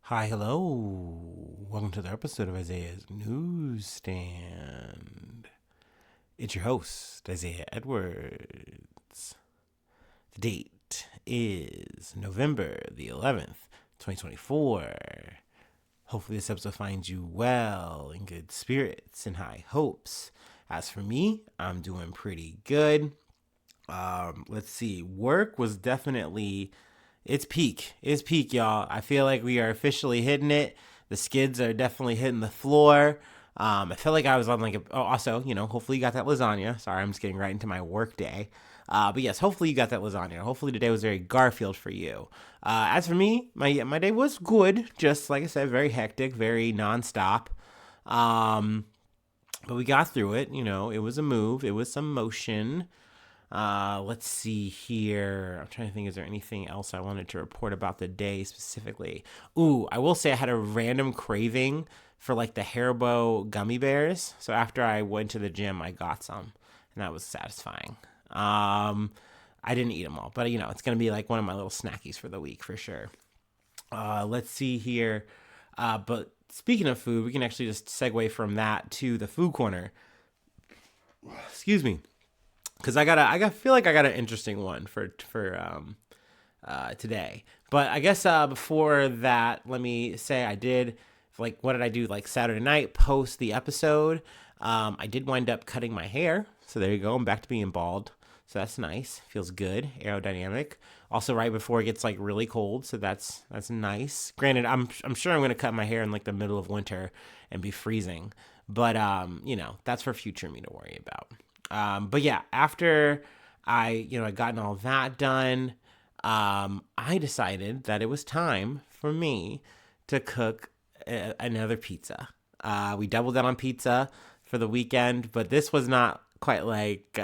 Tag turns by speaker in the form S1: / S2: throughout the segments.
S1: Hi, hello. Welcome to the episode of Isaiah's Newsstand. It's your host, Isaiah Edwards. The date is November the 11th, 2024. Hopefully, this episode finds you well, in good spirits, and high hopes. As for me, I'm doing pretty good. Let's see. Work was definitely it's peak. It's peak, y'all. I feel like we are officially hitting it. The skids are definitely hitting the floor. I feel like I was on also, hopefully you got that lasagna. Sorry, I'm just getting right into my work day. But yes, hopefully you got that lasagna. Hopefully today was very Garfield for you. As for me, my day was good. Just like I said, very hectic, very nonstop. Um, but we got through it. It was a move. It was some motion. Let's see here. I'm trying to think, is there anything else I wanted to report about the day specifically? Ooh, I will say I had a random craving for like the Haribo gummy bears. So after I went to the gym, I got some, and that was satisfying. I didn't eat them all, but it's gonna be like one of my little snackies for the week for sure. Let's see here. But speaking of food, we can actually just segue from that to the food corner. Excuse me, because I feel like I got an interesting one for today. But I guess before that, let me say I did like what did I do like Saturday night post the episode. I did wind up cutting my hair, so there you go. I'm back to being bald, so that's nice. Feels good, aerodynamic. Also, right before it gets like really cold, so that's nice. Granted, I'm sure I'm gonna cut my hair in like the middle of winter and be freezing, but that's for future me to worry about. But yeah, after I gotten all that done, I decided that it was time for me to cook another pizza. We doubled down on pizza for the weekend, but this was not quite like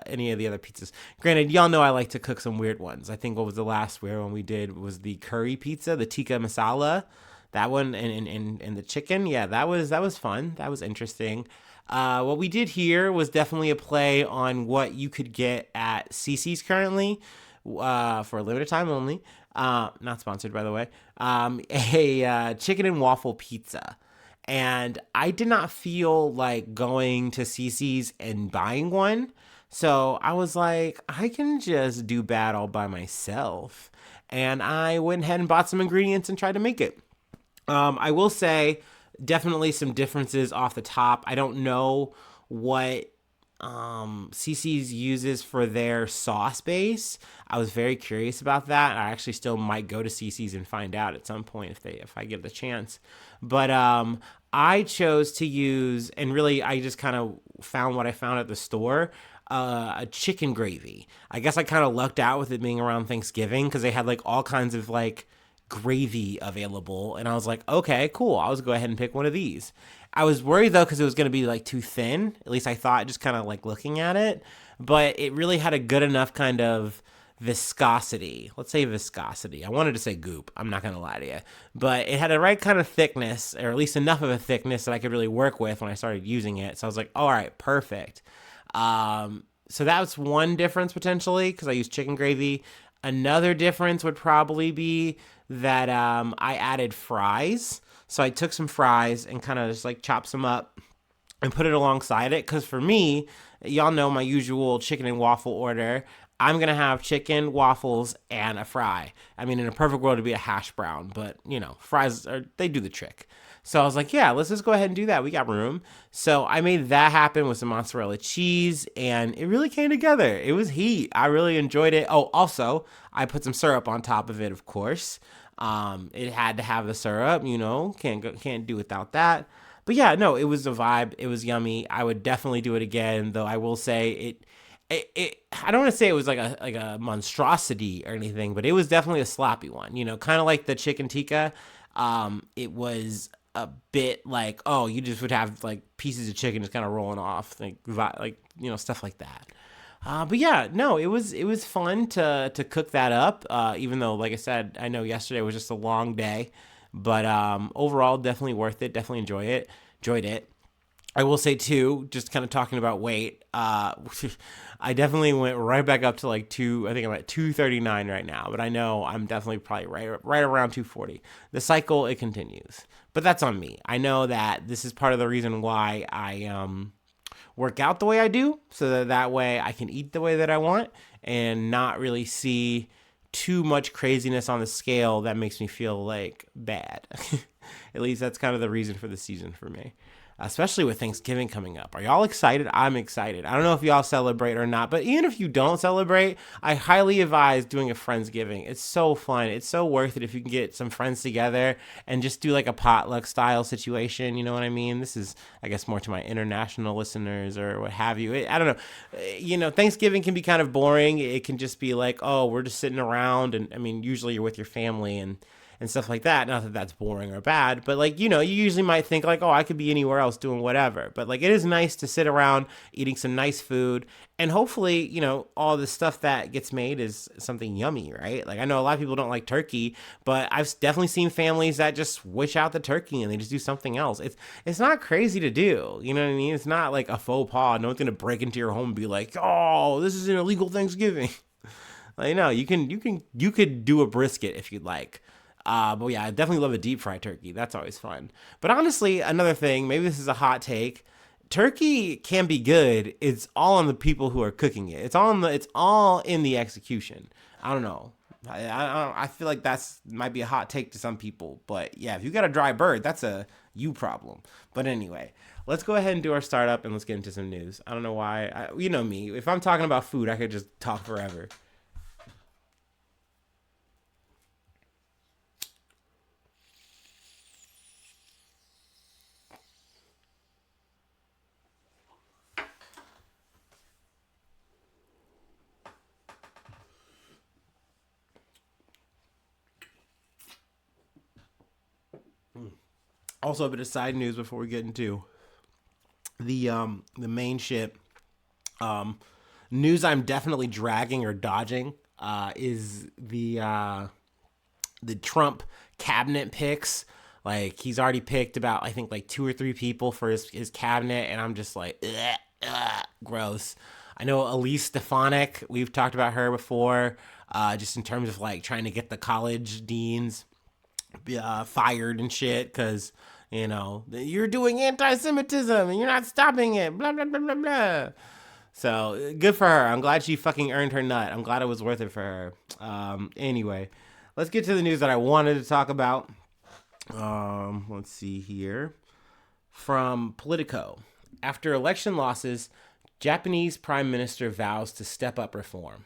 S1: any of the other pizzas. Granted, y'all know I like to cook some weird ones. I think what was the last weird one we did was the curry pizza, the tikka masala. That one and the chicken, yeah, that was fun. That was interesting. What we did here was definitely a play on what you could get at CC's currently, for a limited time only. Not sponsored, by the way. A chicken and waffle pizza. And I did not feel like going to CC's and buying one. So I was like, I can just do bad all by myself. And I went ahead and bought some ingredients and tried to make it. I will say definitely some differences off the top. I don't know what CC's uses for their sauce base. I was very curious about that. I actually still might go to CC's and find out at some point if I get the chance. But I chose to use, and really I just kind of found what I found at the store. A chicken gravy. I guess I kind of lucked out with it being around Thanksgiving because they had like all kinds of like gravy available, and I was like, okay, cool. I'll just go ahead and pick one of these. I was worried though because it was going to be like too thin. At least I thought, just kind of like looking at it, but it really had a good enough kind of viscosity. Let's say viscosity. I wanted to say goop. I'm not going to lie to you, but it had the right kind of thickness, or at least enough of a thickness that I could really work with when I started using it. So I was like, all right, perfect. So that was one difference potentially because I used chicken gravy. Another difference would probably be that I added fries. So I took some fries and kind of just like chopped some up and put it alongside it. Because for me, y'all know my usual chicken and waffle order. I'm gonna have chicken, waffles, and a fry. I mean, in a perfect world, it'd be a hash brown, but fries they do the trick. So I was like, yeah, let's just go ahead and do that. We got room. So I made that happen with some mozzarella cheese, and it really came together. It was heat. I really enjoyed it. Oh, also, I put some syrup on top of it, of course. It had to have the syrup, can't do without that. But yeah, no, it was a vibe. It was yummy. I would definitely do it again, though I will say it I don't want to say it was like a monstrosity or anything, but it was definitely a sloppy one. Kind of like the chicken tikka. It was a bit like, oh, you just would have like pieces of chicken just kind of rolling off, stuff like that. But yeah, no, it was fun to cook that up. Even though, like I said, I know yesterday was just a long day, but overall, definitely worth it. Definitely enjoyed it. I will say too, just kind of talking about weight. I definitely went right back up to like two. I think I'm at 239 right now, but I know I'm definitely probably right around 240. The cycle it continues, but that's on me. I know that this is part of the reason why I work out the way I do, so that way I can eat the way that I want and not really see too much craziness on the scale that makes me feel like bad. At least that's kind of the reason for the season for me, especially with Thanksgiving coming up. Are y'all excited? I'm excited. I don't know if y'all celebrate or not, but even if you don't celebrate, I highly advise doing a Friendsgiving. It's so fun. It's so worth it if you can get some friends together and just do like a potluck style situation. You know what I mean? This is, I guess, more to my international listeners or what have you. I don't know. Thanksgiving can be kind of boring. It can just be like, oh, we're just sitting around. And I mean, usually you're with your family and stuff like that. Not that that's boring or bad, but like, you usually might think like, oh, I could be anywhere else doing whatever. But like, it is nice to sit around eating some nice food. And hopefully, all the stuff that gets made is something yummy, right? Like, I know a lot of people don't like turkey, but I've definitely seen families that just switch out the turkey and they just do something else. It's not crazy to do. You know what I mean? It's not like a faux pas. No one's going to break into your home and be like, oh, this is an illegal Thanksgiving. Like, no, you could do a brisket if you'd like. But yeah, I definitely love a deep fried turkey. That's always fun. But honestly, another thing, maybe this is a hot take. Turkey can be good. It's all on the people who are cooking it. It's all in the execution. I don't know. I feel like that's might be a hot take to some people. But yeah, if you got a dry bird, that's a you problem. But anyway, let's go ahead and do our startup and let's get into some news. I don't know why. You know me. If I'm talking about food, I could just talk forever. Also, a bit of side news before we get into the main shit. Um, News I'm definitely dragging or dodging is the Trump cabinet picks. Like he's already picked about I think like two or three people for his cabinet, and I'm just like, ugh, ugh, gross. I know Elise Stefanik. We've talked about her before, just in terms of like trying to get the college deans fired and shit because you're doing anti-Semitism and you're not stopping it. Blah blah blah blah blah. So good for her. I'm glad she fucking earned her nut. I'm glad it was worth it for her. Anyway, let's get to the news that I wanted to talk about. Let's see here. From Politico. After election losses, Japanese Prime Minister vows to step up reform.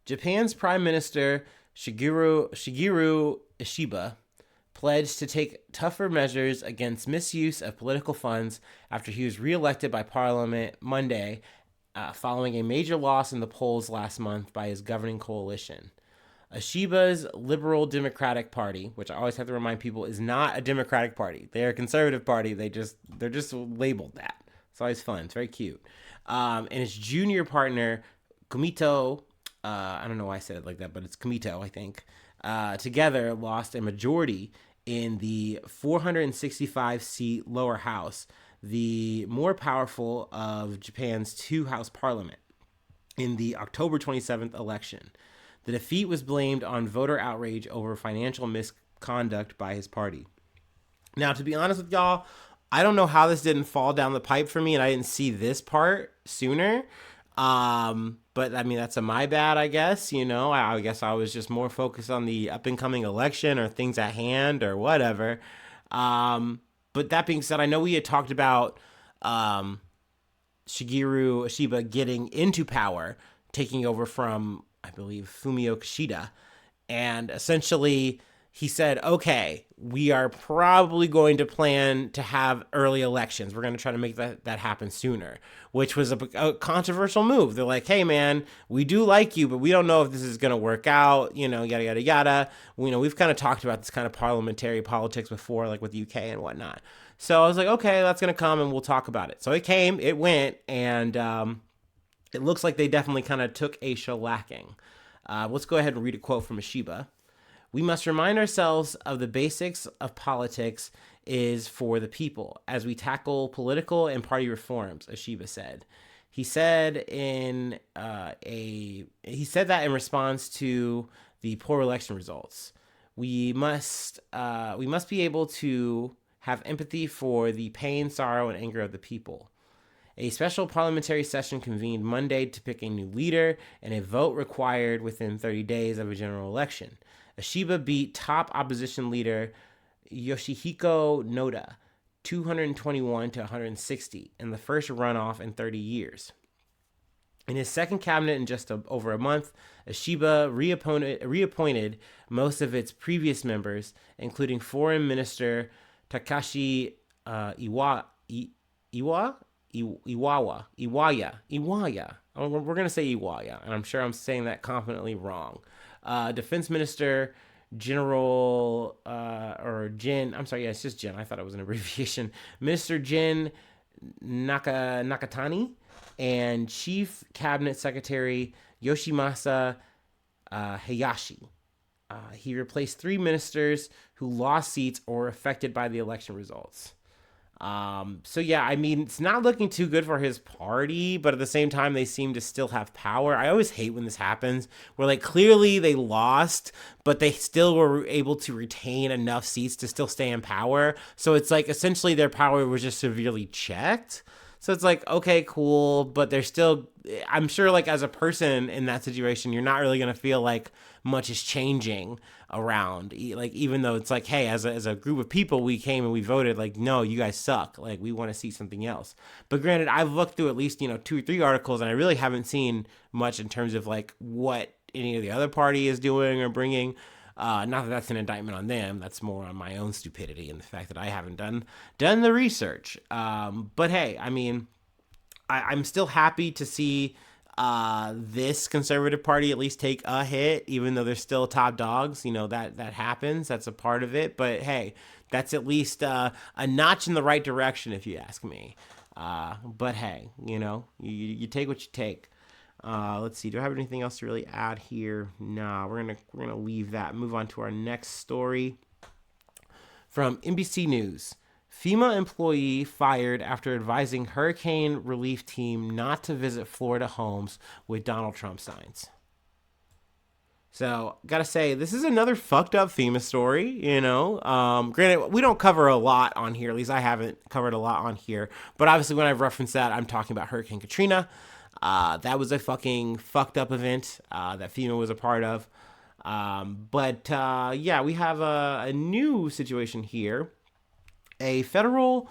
S1: Japan's Prime Minister Shigeru Ishiba pledged to take tougher measures against misuse of political funds after he was reelected by Parliament Monday, following a major loss in the polls last month by his governing coalition. Ishiba's Liberal Democratic Party, which I always have to remind people is not a Democratic Party. They're a conservative party. They're just labeled that. It's always fun. It's very cute. And his junior partner, Kumito, I don't know why I said it like that, but it's Kumito, I think, together lost a majority in the 465-seat lower house, the more powerful of Japan's two-house parliament, in the October 27th election. The defeat was blamed on voter outrage over financial misconduct by his party. Now, to be honest with y'all, I don't know how this didn't fall down the pipe for me and I didn't see this part sooner. But I mean, that's a my bad, I guess. I guess I was just more focused on the up and coming election or things at hand or whatever. But that being said, I know we had talked about Shigeru Ishiba getting into power, taking over from, I believe, Fumio Kishida. And essentially, he said, okay, we are probably going to plan to have early elections. We're going to try to make that happen sooner, which was a controversial move. They're like, hey, man, we do like you, but we don't know if this is going to work out, yada, yada, yada. We've kind of talked about this kind of parliamentary politics before, like with the UK and whatnot. So I was like, okay, that's going to come and we'll talk about it. So it came, it went, and it looks like they definitely kind of took a shellacking. Let's go ahead and read a quote from Ishiba. We must remind ourselves of the basics of politics is for the people as we tackle political and party reforms, Ashiba said. He said he said that in response to the poor election results. We must be able to have empathy for the pain, sorrow, and anger of the people. A special parliamentary session convened Monday to pick a new leader, and a vote required within 30 days of a general election. Ashiba beat top opposition leader Yoshihiko Noda 221 to 160 in the first runoff in 30 years. In his second cabinet in just over a month, Ashiba reappointed most of its previous members, including Foreign Minister Takashi Iwaya. We're going to say Iwaya, and I'm sure I'm saying that confidently wrong. Defense Minister General, or Jin, I'm sorry, yeah, it's just Jin. I thought it was an abbreviation. Minister Jin Nakatani and Chief Cabinet Secretary Yoshimasa Hayashi. He replaced 3 ministers who lost seats or were affected by the election results. So yeah, I mean, it's not looking too good for his party, but at the same time, they seem to still have power. I always hate when this happens, where like clearly they lost, but they still were able to retain enough seats to still stay in power. So it's like essentially their power was just severely checked. So it's like, okay, cool, but they're still, I'm sure like as a person in that situation, you're not really going to feel like much is changing around. Like, even though it's like, hey, as a group of people, we came and we voted, like, no, you guys suck. Like, we want to see something else. But granted, I've looked through at least, 2 or 3 articles, and I really haven't seen much in terms of like what any of the other party is doing or bringing. Not that that's an indictment on them. That's more on my own stupidity and the fact that I haven't done the research. But hey, I mean, I'm still happy to see this conservative party at least take a hit, even though they're still top dogs. That happens. That's a part of it. But hey, that's at least a notch in the right direction, if you ask me. But hey, you take what you take. Let's see. Do I have anything else to really add here? Nah, we're gonna leave that. Move on to our next story from NBC News. FEMA employee fired after advising hurricane relief team not to visit Florida homes with Donald Trump signs. So, gotta say, this is another fucked up FEMA story, Granted, we don't cover a lot on here. At least I haven't covered a lot on here. But obviously, when I've referenced that, I'm talking about Hurricane Katrina. That was a fucking fucked up event that FEMA was a part of. Yeah, we have a new situation here. A federal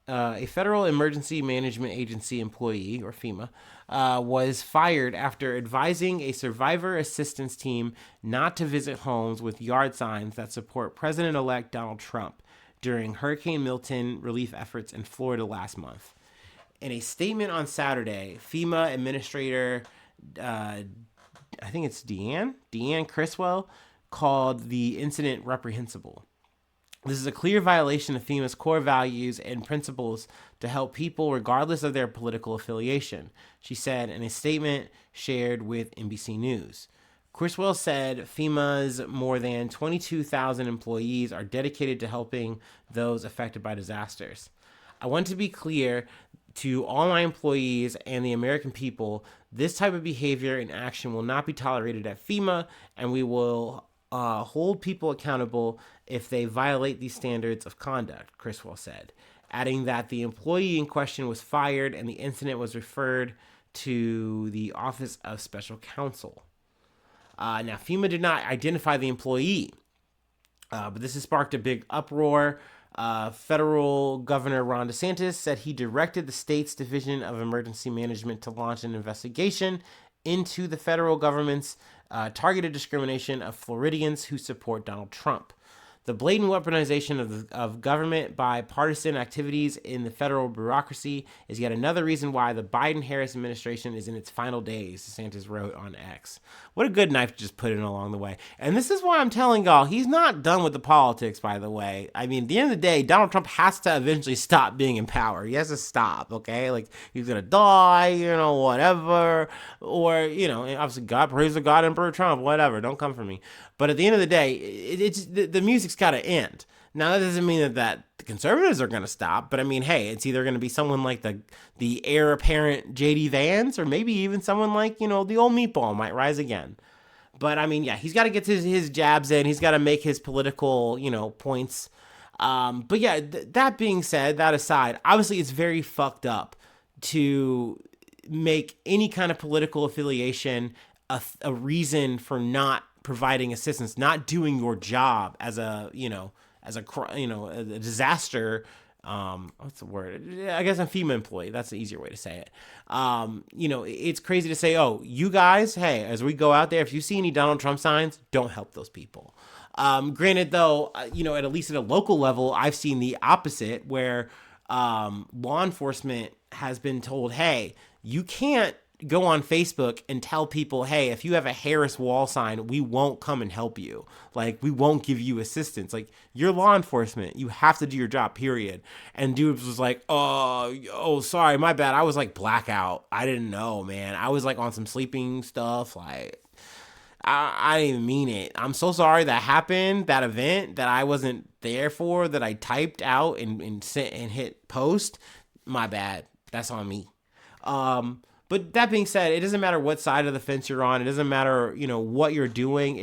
S1: emergency management agency employee, or FEMA, was fired after advising a survivor assistance team not to visit homes with yard signs that support President-elect Donald Trump during Hurricane Milton relief efforts in Florida last month. In a statement on Saturday, FEMA Administrator, I think it's Deanne Criswell, called the incident reprehensible. This is a clear violation of FEMA's core values and principles to help people regardless of their political affiliation, she said in a statement shared with NBC News. Criswell said FEMA's more than 22,000 employees are dedicated to helping those affected by disasters. I want to be clear to all my employees and the American people, this type of behavior and action will not be tolerated at FEMA, and we will hold people accountable if they violate these standards of conduct, Criswell said, adding that the employee in question was fired and the incident was referred to the Office of Special Counsel. Now, FEMA did not identify the employee, but this has sparked a big uproar. Federal Governor Ron DeSantis said he directed the state's Division of Emergency Management to launch an investigation into the federal government's targeted discrimination of Floridians who support Donald Trump. The blatant weaponization of government by partisan activities in the federal bureaucracy is yet another reason why the Biden-Harris administration is in its final days, DeSantis wrote on X. What a good knife to just put in along the way. And this is why I'm telling y'all, he's not done with the politics, by the way. I mean, at the end of the day, Donald Trump has to eventually stop being in power. He has to stop, okay? Like, he's going to die, whatever. Or, obviously, God, praise the God, Emperor Trump, whatever. Don't come for me. But at the end of the day, it's the music's got to end. Now that doesn't mean that the conservatives are going to stop, but I mean, hey, it's either going to be someone like the heir apparent JD Vance, or maybe even someone like the old meatball might rise again. But I mean, yeah, he's got to get his jabs in. He's got to make his political points. But yeah, that being said, that aside, obviously it's very fucked up to make any kind of political affiliation a reason for not providing assistance, not doing your job as a disaster. What's the word? I guess a FEMA employee. That's the easier way to say it. It's crazy to say, oh, you guys, hey, as we go out there, if you see any Donald Trump signs, don't help those people. Granted, though, at least at a local level, I've seen the opposite where law enforcement has been told, hey, you can't go on Facebook and tell people, hey, if you have a Harris wall sign, we won't come and help you. Like, we won't give you assistance. Like, you're law enforcement. You have to do your job, period. And dude was like, oh, sorry, my bad. I was like blackout. I didn't know, man. I was like on some sleeping stuff. Like, I didn't even mean it. I'm so sorry that happened, that event that I wasn't there for, that I typed out and sent and hit post. My bad. That's on me. But that being said, it doesn't matter what side of the fence you're on. It doesn't matter, what you're doing.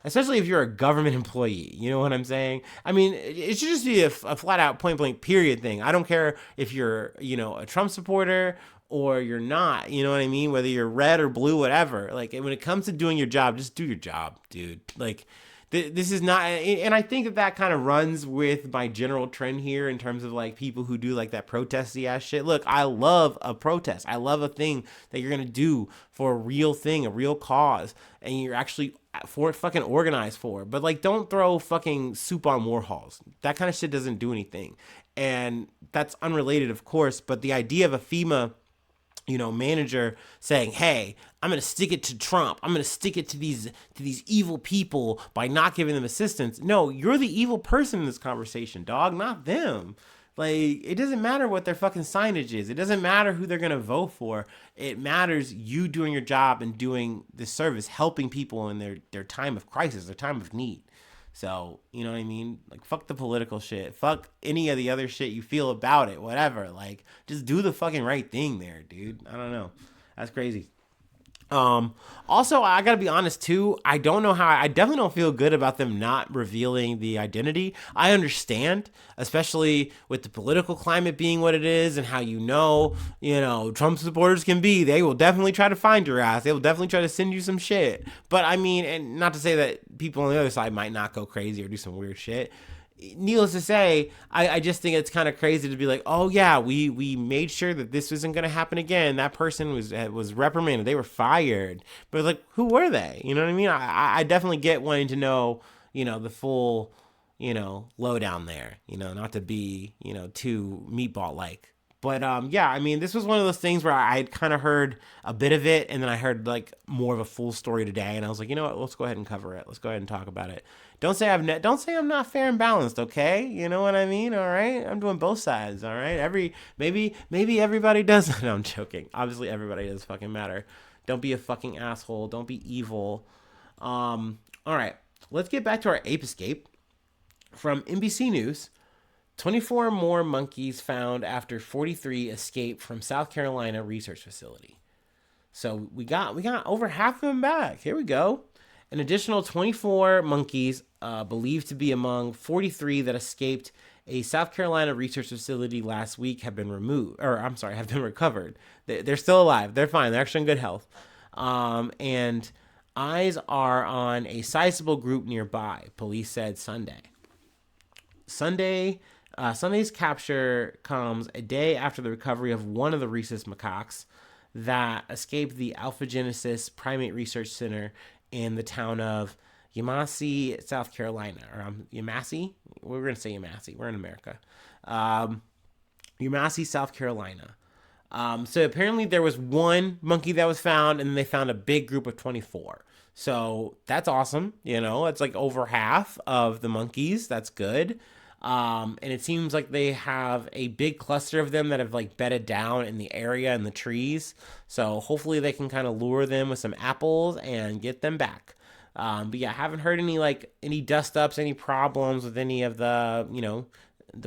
S1: Especially if you're a government employee, you know what I'm saying? I mean, it should just be a flat out point blank period thing. I don't care if you're, a Trump supporter or you're not, you know what I mean? Whether you're red or blue, whatever. Like, when it comes to doing your job, just do your job, dude. Like, this is not, and I think that kind of runs with my general trend here in terms of like people who do like that protesty ass shit. Look, I love a protest. I love a thing that you're gonna do for a real thing, a real cause, and you're actually fucking organized for. But like, don't throw fucking soup on Warhols. That kind of shit doesn't do anything, and that's unrelated, of course. But the idea of a FEMA manager saying, hey, I'm going to stick it to Trump. I'm going to stick it to these evil people by not giving them assistance. No, you're the evil person in this conversation, dog, not them. Like, it doesn't matter what their fucking signage is. It doesn't matter who they're going to vote for. It matters you doing your job and doing the service, helping people in their time of crisis, their time of need. So, you know what I mean? Like, fuck the political shit. Fuck any of the other shit you feel about it. Whatever. Like, just do the fucking right thing there, dude. I don't know. That's crazy. Also, I gotta be honest too. I definitely don't feel good about them not revealing the identity. I understand, especially with the political climate being what it is and how Trump supporters can be. They will definitely try to find your ass. They will definitely try to send you some shit. But I mean, and not to say that people on the other side might not go crazy or do some weird shit. Needless to say, I just think it's kind of crazy to be like, oh yeah, we made sure that this isn't going to happen again. That person was reprimanded. They were fired. But like, who were they? You know what I mean? I definitely get wanting to know, the full, lowdown there, not to be, too meatball-like. But yeah, I mean, this was one of those things where I had kind of heard a bit of it, and then I heard like more of a full story today, and I was like, you know what? Let's go ahead and cover it. Let's go ahead and talk about it. Don't say I'm not fair and balanced, okay? You know what I mean? All right, I'm doing both sides. All right, maybe everybody does. No, I'm joking. Obviously, everybody does fucking matter. Don't be a fucking asshole. Don't be evil. All right, let's get back to our ape escape from NBC News. 24 more monkeys found after 43 escape from South Carolina research facility. So we got over half of them back. Here we go. An additional 24 monkeys believed to be among 43 that escaped a South Carolina research facility last week have been recovered. They're still alive. They're fine. They're actually in good health. And eyes are on a sizable group nearby, police said Sunday. Sunday's capture comes a day after the recovery of one of the rhesus macaques that escaped the Alpha Genesis Primate Research Center in the town of Yemassee, South Carolina. Or Yemassee? We're going to say Yemassee. We're in America. Yemassee, South Carolina. So apparently there was one monkey that was found, and then they found a big group of 24. So that's awesome. It's like over half of the monkeys. That's good. And it seems like they have a big cluster of them that have like bedded down in the area and the trees. So hopefully they can kind of lure them with some apples and get them back. But yeah, I haven't heard any dust ups, any problems with any of the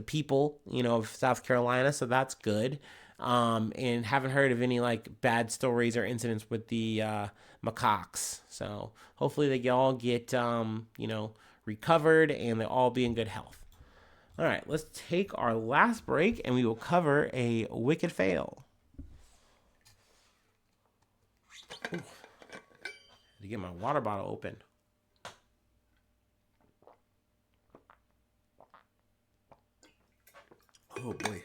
S1: people of South Carolina, so that's good. And haven't heard of any like bad stories or incidents with the macaques. So hopefully they all get recovered and they'll all be in good health. All right, let's take our last break and we will cover a wicked fail. Ooh, to get my water bottle open. Oh boy.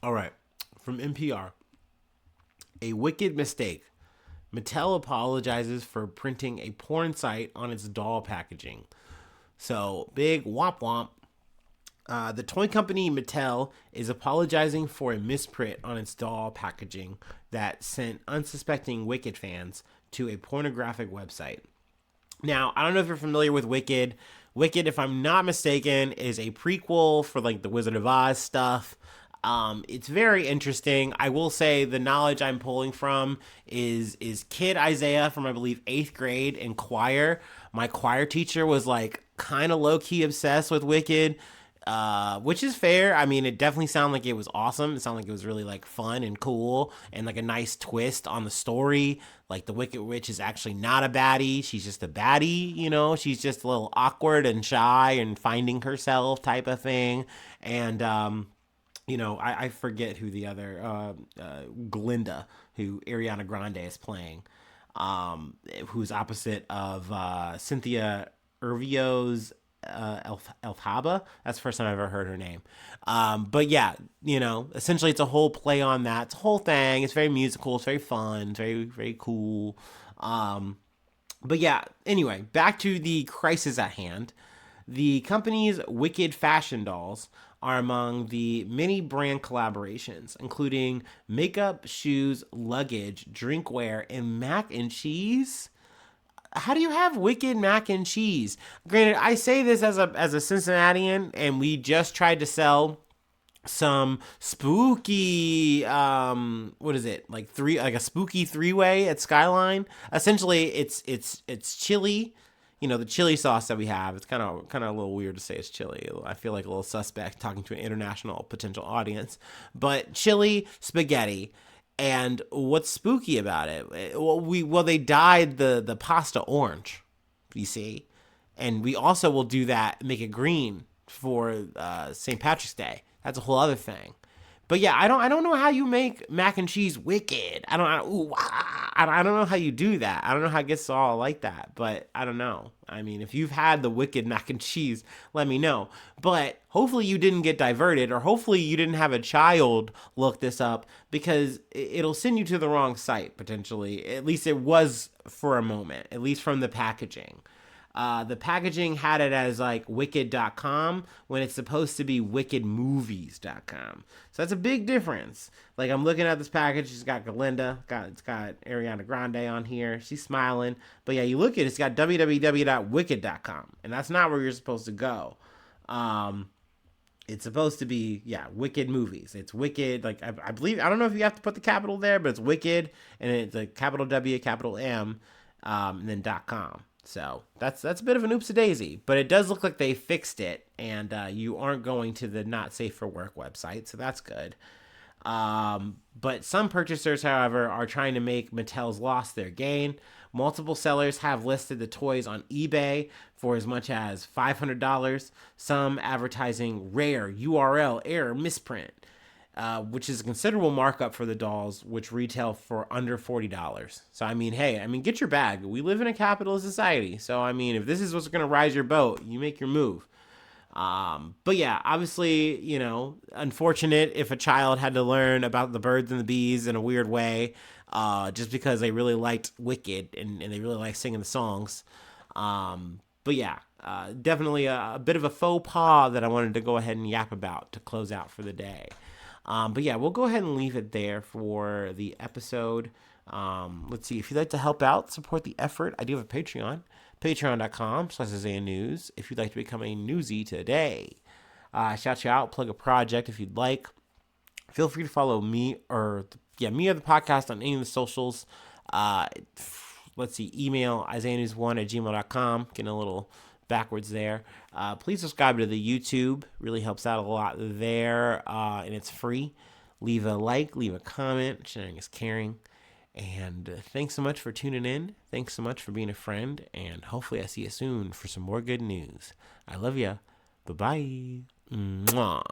S1: All right, from NPR. A wicked mistake. Mattel apologizes for printing a porn site on its doll packaging. So, big womp womp. The toy company Mattel is apologizing for a misprint on its doll packaging that sent unsuspecting Wicked fans to a pornographic website. Now, I don't know if you're familiar with Wicked. Wicked, if I'm not mistaken, is a prequel for like the Wizard of Oz stuff. It's very interesting. I will say the knowledge I'm pulling from is Kid Isaiah from I believe 8th grade in choir. My choir teacher was like kind of low key obsessed with Wicked, which is fair. I mean, it definitely sounded like it was awesome. It sounded like it was really like fun and cool and like a nice twist on the story. Like the Wicked Witch is actually not a baddie. She's just a baddie, She's just a little awkward and shy and finding herself type of thing. And I forget who the other Glinda, who Ariana Grande is playing, who's opposite of Cynthia Ervio's Elphaba. That's the first time I've ever heard her name. But yeah, essentially it's a whole play on that. It's a whole thing. It's very musical. It's very fun. It's very, very cool. But yeah, anyway, back to the crisis at hand. The company's Wicked fashion dolls are among the many brand collaborations, including makeup, shoes, luggage, drinkware, and mac and cheese. How do you have Wicked mac and cheese? Granted, I say this as a Cincinnatian, and we just tried to sell some spooky what is it, like a spooky three-way at Skyline. Essentially it's chili, the chili sauce that we have. It's kind of a little weird to say it's chili. I feel like a little suspect talking to an international potential audience. But chili spaghetti. And what's spooky about it? Well, they dyed the pasta orange, you see, and we also will do that, make it green for St. Patrick's Day. That's a whole other thing. But yeah, I don't know how you make mac and cheese wicked. I don't know how you do that. I don't know how it gets all like that, but I don't know. I mean, if you've had the wicked mac and cheese, let me know. But hopefully you didn't get diverted, or hopefully you didn't have a child look this up, because it'll send you to the wrong site potentially. At least it was for a moment, at least from the packaging. The packaging had it as like wicked.com when it's supposed to be wickedmovies.com. So that's a big difference. Like, I'm looking at this package. It's got Galinda. It's got Ariana Grande on here. She's smiling. But yeah, you look at it. It's got www.wicked.com. And that's not where you're supposed to go. It's supposed to be, Wicked Movies. It's Wicked. Like, I believe, I don't know if you have to put the capital there, but it's Wicked. And it's a capital W, capital M, and then .com. So that's a bit of an oopsie-daisy, but it does look like they fixed it, and you aren't going to the not safe for work website, so that's good. But some purchasers, however, are trying to make Mattel's loss their gain. Multiple sellers have listed the toys on eBay for as much as $500, some advertising rare URL error misprint. Which is a considerable markup for the dolls, which retail for under $40. So, I mean, hey, get your bag. We live in a capitalist society. So, if this is what's going to rise your boat, you make your move. But yeah, obviously, unfortunate if a child had to learn about the birds and the bees in a weird way, just because they really liked Wicked and they really liked singing the songs. But yeah, definitely a bit of a faux pas that I wanted to go ahead and yap about to close out for the day. But yeah, we'll go ahead and leave it there for the episode. Let's see. If you'd like to help out, support the effort, I do have a Patreon. Patreon.com/Isaiah News. If you'd like to become a newsie today, shout you out, plug a project if you'd like. Feel free to follow me or me or the podcast on any of the socials. Let's see, email isaiahnews1@gmail.com. Getting a little backwards there. Please subscribe to the YouTube. Really helps out a lot there, and it's free. Leave a like, leave a comment. Sharing is caring. And thanks so much for tuning in. Thanks so much for being a friend. And hopefully I see you soon for some more good news. I love ya. Bye-bye. Mwah.